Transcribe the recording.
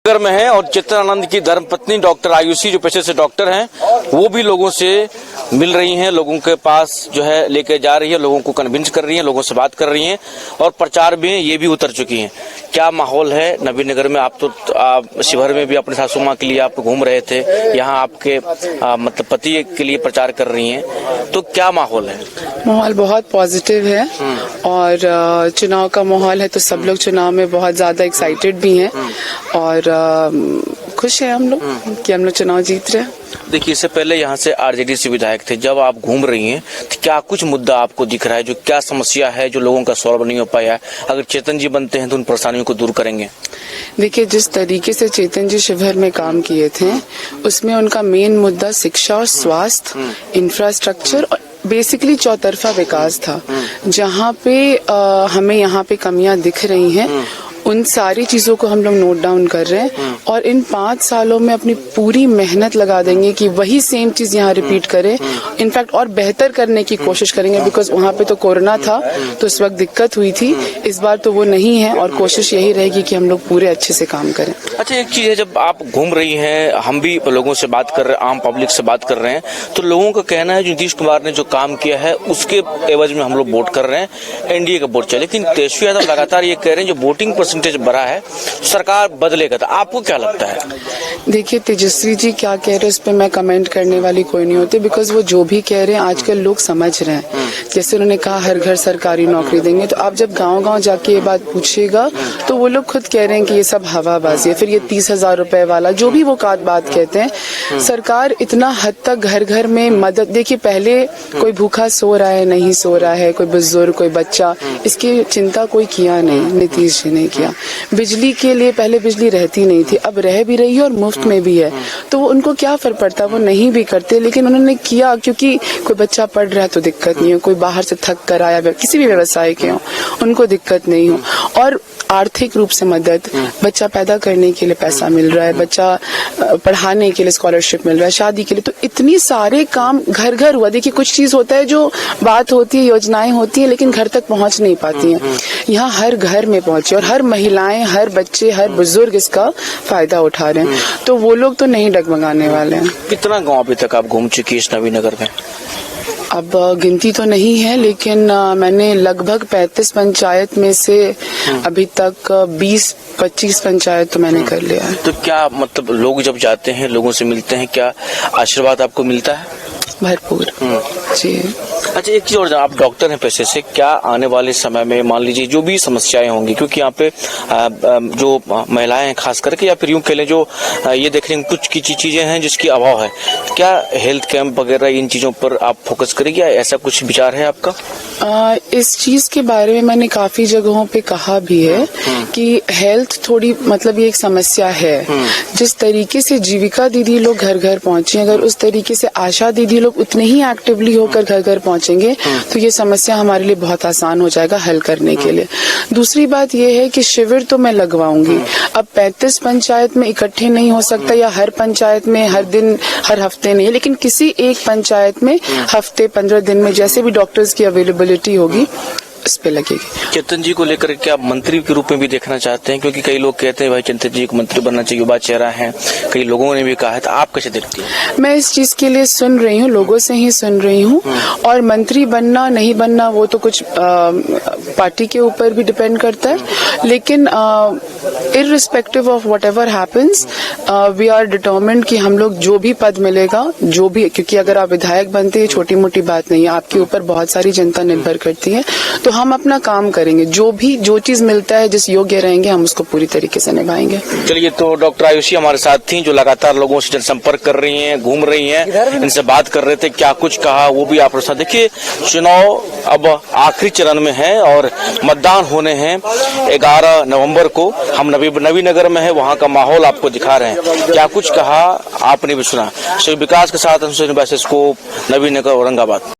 नगर में है और चेतन आनंद की धर्मपत्नी डॉक्टर आयुषी जो पेशे से डॉक्टर हैं, वो भी लोगों से मिल रही हैं, लोगों के पास जो है लेके जा रही है, लोगों को कन्विंस कर रही हैं, लोगों से बात कर रही हैं और प्रचार में ये भी उतर चुकी हैं। क्या माहौल है नवीन नगर में? आप तो शिवहर में भी अपने सासू माँ के लिए आप घूम रहे थे, यहाँ आपके मतलब पति के लिए प्रचार कर रही हैं, तो क्या माहौल है? माहौल बहुत पॉजिटिव है और चुनाव का माहौल है तो सब लोग चुनाव में बहुत ज्यादा एक्साइटेड भी हैं और खुश हैं हम लोग कि हम लोग चुनाव जीत रहे हैं। देखिए, इससे पहले यहाँ से आरजेडी से विधायक थे, जब आप घूम रही हैं तो क्या कुछ मुद्दा आपको दिख रहा है, जो क्या समस्या है जो लोगों का सॉल्व नहीं हो पाया है? अगर चेतन जी बनते हैं तो उन परेशानियों को दूर करेंगे? देखिए, जिस तरीके से चेतन जी शिवहर में काम किए थे उसमें उनका मेन मुद्दा शिक्षा और स्वास्थ्य, इंफ्रास्ट्रक्चर और बेसिकली चौतरफा विकास था। जहाँ पे हमें यहाँ पे कमियां दिख रही हैं उन सारी चीजों को हम लोग नोट डाउन कर रहे हैं और इन 5 सालों में अपनी पूरी मेहनत लगा देंगे कि वही सेम चीज यहाँ रिपीट करें, इनफैक्ट और बेहतर करने की कोशिश करेंगे। बिकॉज वहाँ पे तो कोरोना था तो उस वक्त दिक्कत हुई थी, इस बार तो वो नहीं है और कोशिश यही रहेगी कि हम लोग पूरे अच्छे से काम करें। अच्छा, एक चीज है, जब आप घूम रही हैं, हम भी लोगों से बात कर रहे हैं, आम पब्लिक से बात कर रहे हैं, तो लोगों का कहना है नीतीश कुमार ने जो काम किया है उसके एवज में हम लोग वोट कर रहे हैं, एनडीए का वोट चाहिए। लेकिन तेजस्वी यादव लगातार ये कह रहे हैं जो वोटिंग परसेंटेज बढ़ा है सरकार बदलेगा, तो आपको क्या लगता है? देखिए, तेजस्वी जी क्या कह रहे हैं उस पर मैं कमेंट करने वाली कोई नहीं होती, बिकॉज वो जो भी कह रहे हैं आजकल लोग समझ रहे हैं। जैसे उन्होंने कहा हर घर सरकारी नौकरी देंगे, तो आप जब गांव-गांव जाके ये बात पूछिएगा तो वो लोग खुद कह रहे हैं कि ये सब हवाबाजी है। फिर ये 30,000 रुपए वाला जो भी वो बात कहते हैं, सरकार इतना हद तक घर घर में मदद। देखिए, पहले कोई भूखा सो रहा है, नहीं सो रहा है, कोई बुजुर्ग, कोई बच्चा, इसकी चिंता कोई किया नहीं, नीतीश जी ने किया। बिजली के लिए पहले बिजली रहती नहीं थी, अब रह भी रही है और मुफ्त में भी है, तो उनको क्या फर्क पड़ता, वो नहीं भी करते, लेकिन उन्होंने किया क्योंकि कोई बच्चा पढ़ रहा है तो दिक्कत नहीं हो, कोई बाहर से थक कर आया, किसी भी व्यवसाय के हो उनको दिक्कत नहीं हो, और आर्थिक रूप से मदद, बच्चा पैदा करने के लिए पैसा मिल रहा है, बच्चा पढ़ाने के लिए स्कॉलरशिप मिल रहा है, शादी के लिए, तो इतनी सारे काम घर घर हुआ। देखिए, कुछ चीज होता है जो बात होती है, योजनाएं होती है, लेकिन घर तक पहुंच नहीं पाती हैं, यहाँ हर घर में पहुंची और हर महिलाएं, हर बच्चे, हर बुजुर्ग इसका फायदा उठा रहे हैं, तो वो लोग तो नहीं डगमगाने वाले हैं। कितना गाँव अभी तक आप घूम चुकी है इस नवीन नगर में? अब गिनती तो नहीं है, लेकिन मैंने लगभग 35 पंचायत में से अभी तक 20-25 पंचायत तो मैंने कर लिया है। तो क्या मतलब लोग जब जाते हैं, लोगों से मिलते हैं, क्या आशीर्वाद आपको मिलता है? भरपूर जी। अच्छा, एक चीज और, आप डॉक्टर हैं पेशे से, क्या आने वाले समय में मान लीजिए जो भी समस्याएं होंगी, क्योंकि यहाँ पे जो महिलाएं हैं खास करके, या फिर यूं कह लें जो ये देख रहे हैं कुछ की चीजें हैं जिसकी अभाव है, क्या हेल्थ कैंप वगैरह इन चीजों पर आप फोकस करेंगे, ऐसा कुछ विचार है आपका? इस चीज के बारे में मैंने काफी जगहों पे कहा भी है कि हेल्थ थोड़ी मतलब ये एक समस्या है। जिस तरीके से जीविका दीदी लोग घर घर पहुंचे, अगर उस तरीके से आशा दीदी लोग उतने ही एक्टिवली होकर घर घर पहुंचेंगे तो ये समस्या हमारे लिए बहुत आसान हो जाएगा हल करने के लिए। दूसरी बात ये है कि शिविर तो मैं लगवाऊंगी। अब 35 पंचायत में इकट्ठे नहीं हो सकता, या हर पंचायत में हर दिन हर हफ्ते नहीं, लेकिन किसी एक पंचायत में हफ्ते 15 दिन में जैसे भी डॉक्टर्स की अवेलेबिलिटी होगी इस पे लगेगी। चेतन जी को लेकर क्या आप मंत्री के रूप में भी देखना चाहते हैं? क्योंकि कई लोग कहते हैं भाई चेतन जी को मंत्री बनना चाहिए, युवा चेहरा है, कई लोगों ने भी कहा है, तो आप कैसे देखती हैं? मैं इस चीज के लिए सुन रही हूँ, लोगों से ही सुन रही हूँ, और मंत्री बनना नहीं बनना वो तो कुछ पार्टी के ऊपर भी डिपेंड करता है, लेकिन irrespective of whatever happens we are determined कि हम लोग जो भी पद मिलेगा, जो भी, क्योंकि अगर आप विधायक बनते हैं छोटी मोटी बात नहीं है, आपके ऊपर बहुत सारी जनता निर्भर करती है, तो हम अपना काम करेंगे, जो चीज मिलता है, जिस योग्य रहेंगे हम उसको पूरी तरीके से निभाएंगे। चलिए, तो डॉक्टर आयुषी हमारे साथ थी, जो लगातार लोगों से जनसंपर्क कर रही हैं, घूम रही हैं, इनसे बात कर रहे थे, क्या कुछ कहा वो भी आप साथ देखिए। चुनाव अब आखिरी चरण में है और मतदान होने हैं 11 नवंबर को। हम नवीन नगर में है, वहाँ का माहौल आपको दिखा रहे हैं, क्या कुछ कहा आपने भी सुना। विकास के साथ नवीन नगर, औरंगाबाद।